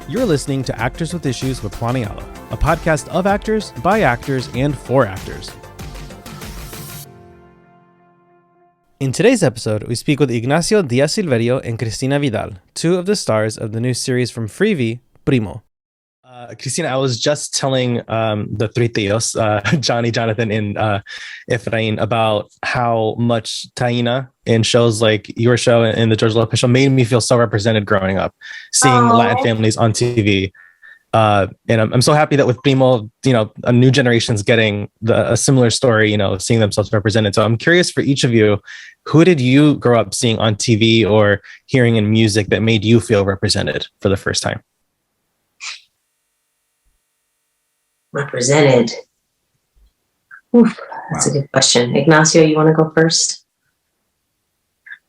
You're listening to Actors with Issues with Juan Ayala, a podcast of actors, by actors, and for actors. In today's episode, we speak with Ignacio Diaz-Silverio and Christina Vidal, two of the stars of the new series from Freevee, Primo. Christina, I was just telling the three tios, Johnny, Jonathan, and Efrain, about how much Taina in shows like your show and the George Lopez show made me feel so represented growing up, seeing Latin families on TV. And I'm so happy that with Primo, a new generation's getting a similar story, seeing themselves represented. So I'm curious for each of you, who did you grow up seeing on TV or hearing in music that made you feel represented for the first time? Represented. Oof, that's a good question. Ignacio, you want to go first?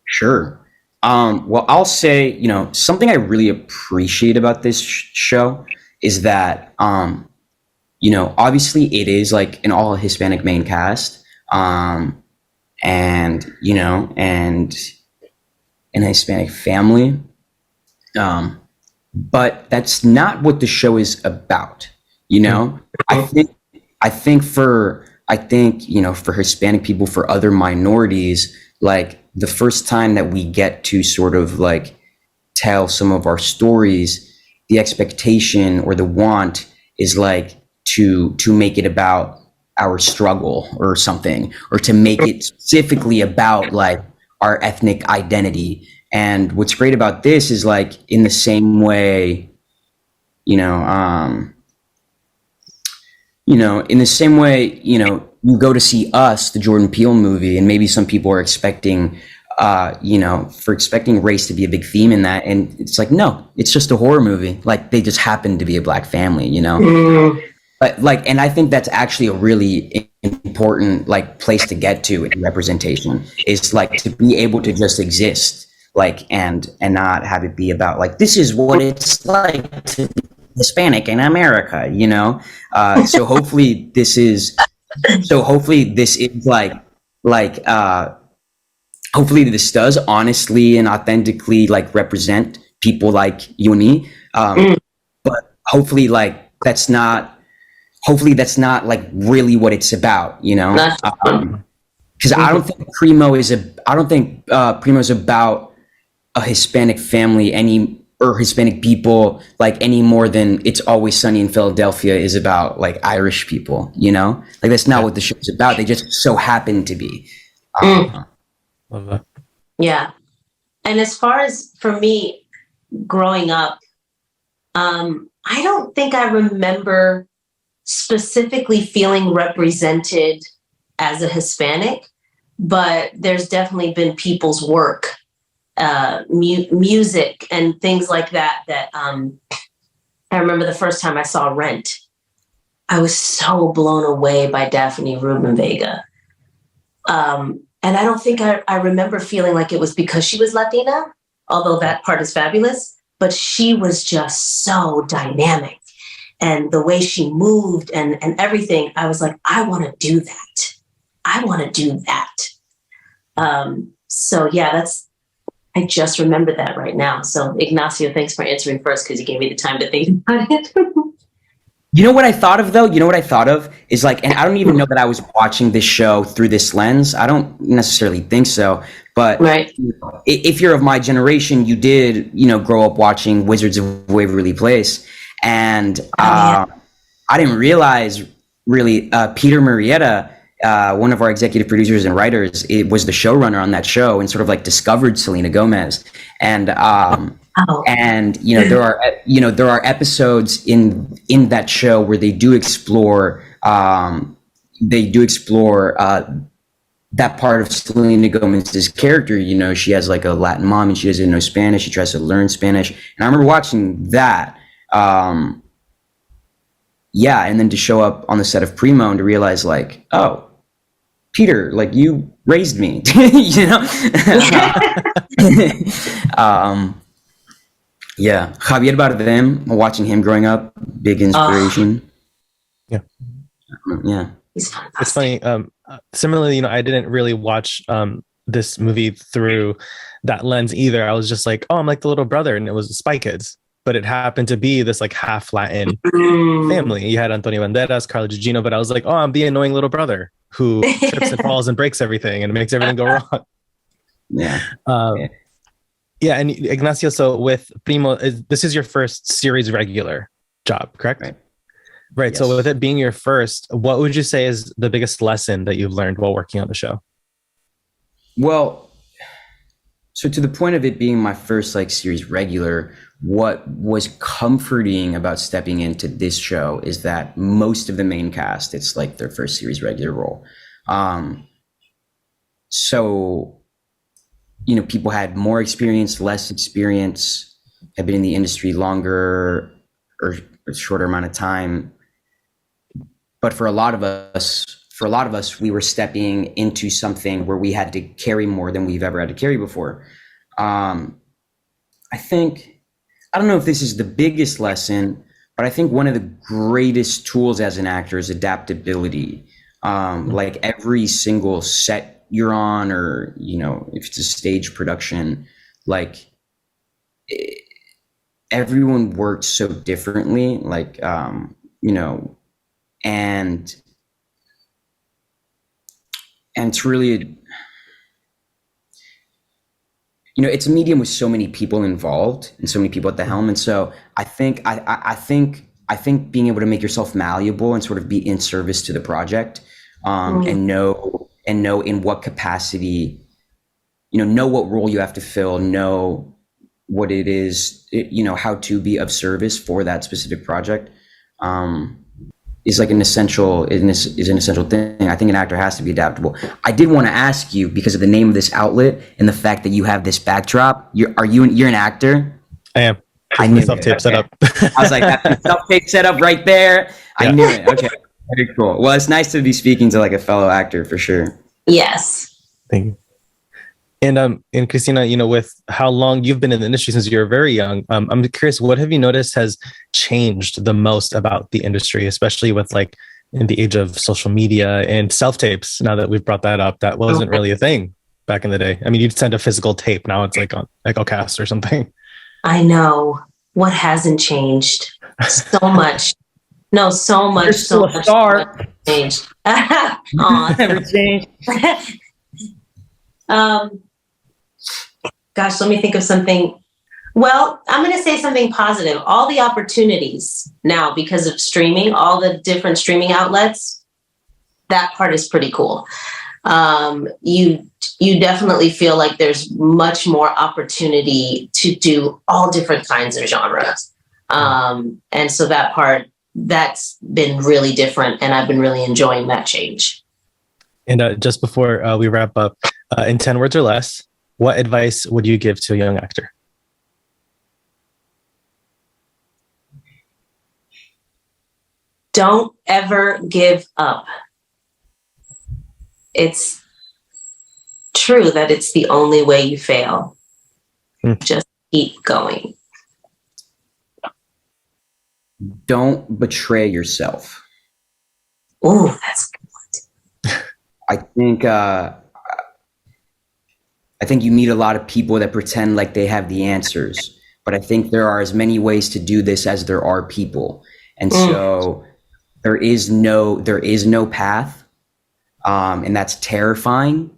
Sure. Well, I'll say, something I really appreciate about this show is that, obviously it is like an all Hispanic main cast, and an Hispanic family. But that's not what the show is about. I think for Hispanic people, for other minorities, like the first time that we get to sort of like tell some of our stories, the expectation or the want is like to make it about our struggle or something, or to make it specifically about like our ethnic identity. And what's great about this is like in the same way, you go to see Us, the Jordan Peele movie, and maybe some people are expecting race to be a big theme in that. And it's like, no, it's just a horror movie. Like they just happen to be a black family, But like, and I think that's actually a really important like place to get to in representation, is like to be able to just exist, like, and not have it be about like, this is what it's like to be Hispanic in America, So hopefully this is hopefully this does honestly and authentically like represent people like you and me. But hopefully that's not like really what it's about, because I don't think Primo is about a Hispanic family or Hispanic people like any more than It's Always Sunny in Philadelphia is about like Irish people, like that's not what the show's about. They just so happen to be. Love that. Yeah. And as far as for me growing up, I don't think I remember specifically feeling represented as a Hispanic, but there's definitely been people's work, music and things like that I remember the first time I saw Rent. I was so blown away by Daphne Rubin Vega. And I don't think I remember feeling like it was because she was Latina, although that part is fabulous, but she was just so dynamic. And the way she moved and everything, I was like, I want to do that. I want to do that. So yeah, I just remember that right now. So Ignacio, thanks for answering first, because you gave me the time to think about it. You know what I thought of though? Is like, and I don't even know that I was watching this show through this lens. I don't necessarily think so. But right. If you're of my generation, you did, grow up watching Wizards of Waverly Place. And I didn't realize really Peter Murrieta, one of our executive producers and writers, it was the showrunner on that show and sort of like discovered Selena Gomez. And there are episodes in that show where they do explore that part of Selena Gomez's character. She has like a Latin mom and she doesn't know Spanish. She tries to learn Spanish. And I remember watching that. And then to show up on the set of Primo and to realize like, oh, Peter, like you raised me, Yeah, Javier Bardem, watching him growing up, big inspiration. Yeah. He's fantastic. It's funny. Similarly, I didn't really watch this movie through that lens either. I was just like, oh, I'm like the little brother, and it was Spy Kids. but it happened to be this like half Latin family. You had Antonio Banderas, Carlo Gugino, but I was like, oh, I'm the annoying little brother who trips and falls and breaks everything and makes everything go wrong. Yeah. Yeah, and Ignacio, so with Primo, this is your first series regular job, correct? Right. Yes. So with it being your first, what would you say is the biggest lesson that you've learned while working on the show? Well, so to the point of it being my first like series regular, what was comforting about stepping into this show is that most of the main cast, it's like their first series regular role. So, you know, people had more experience, less experience, have been in the industry longer or a shorter amount of time. But for a lot of us, we were stepping into something where we had to carry more than we've ever had to carry before. I don't know if this is the biggest lesson, but I think one of the greatest tools as an actor is adaptability. Like every single set you're on, or, you know, if it's a stage production, like everyone works so differently, like, you know, and it's really, you know, it's a medium with so many people involved and so many people at the helm. And so I think being able to make yourself malleable and sort of be in service to the project, and know in what capacity, you know what role you have to fill, know what it is, you know, how to be of service for that specific project, is like an essential thing. I think an actor has to be adaptable. I did want to ask you, because of the name of this outlet and the fact that you have this backdrop, you're an actor? I am. I knew self-tape setup. I was like, that's the self-tape setup right there. I knew it. Okay, very cool. Well, it's nice to be speaking to like a fellow actor for sure. Yes. Thank you. And Christina, you know, with how long you've been in the industry since you were very young, I'm curious, what have you noticed has changed the most about the industry, especially with like in the age of social media and self-tapes? Now that we've brought that up, that wasn't really a thing back in the day. I mean, you'd send a physical tape. Now it's like on EchoCast or something. I know. What hasn't changed? So much. No, so much. You're still a star. Changed. Never changed. Gosh, let me think of something. Well, I'm going to say something positive. All the opportunities now because of streaming, all the different streaming outlets, that part is pretty cool. You definitely feel like there's much more opportunity to do all different kinds of genres. And so that part, that's been really different, and I've been really enjoying that change. And just before we wrap up, in 10 words or less, what advice would you give to a young actor? Don't ever give up. It's true that it's the only way you fail. Just keep going. Don't betray yourself. Oh, that's good. I think you meet a lot of people that pretend like they have the answers, but I think there are as many ways to do this as there are people. And so there is no path. And that's terrifying,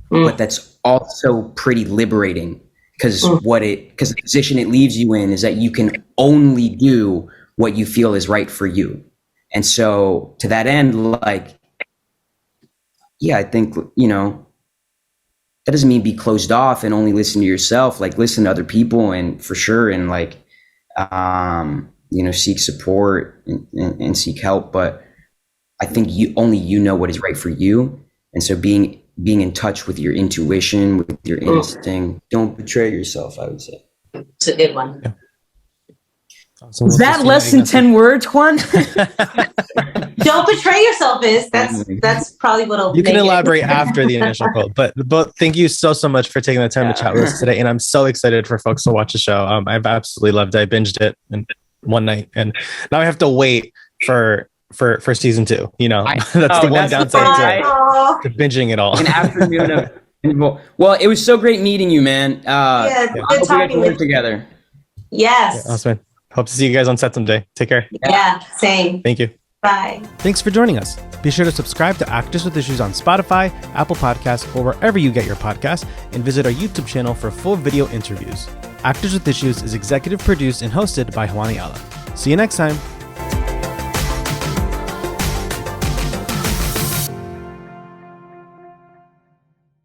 but that's also pretty liberating, because because the position it leaves you in is that you can only do what you feel is right for you. And so to that end, like, yeah, I think, you know, that doesn't mean be closed off and only listen to yourself, like listen to other people, and for sure. And like, you know, seek support and seek help. But I think you know what is right for you. And so being in touch with your intuition, with your instinct, don't betray yourself, I would say. It's a good one. Yeah. Is that less than 10 words, Juan? Don't betray yourself that's probably what'll you can elaborate after the initial quote, but thank you so much for taking the time to chat with us today. And I'm so excited for folks to watch the show. I've absolutely loved it. I binged it in one night, and now I have to wait for season 2. You know, that's the one downside to binging it all. An afternoon of, well, it was so great meeting you, man. Good talking with you together. Yes. Yeah, awesome. Hope to see you guys on set someday. Take care. Yeah, same. Thank you. Bye. Thanks for joining us. Be sure to subscribe to Actors with Issues on Spotify, Apple Podcasts, or wherever you get your podcasts, and visit our YouTube channel for full video interviews. Actors with Issues is executive produced and hosted by Juan Ayala. See you next time.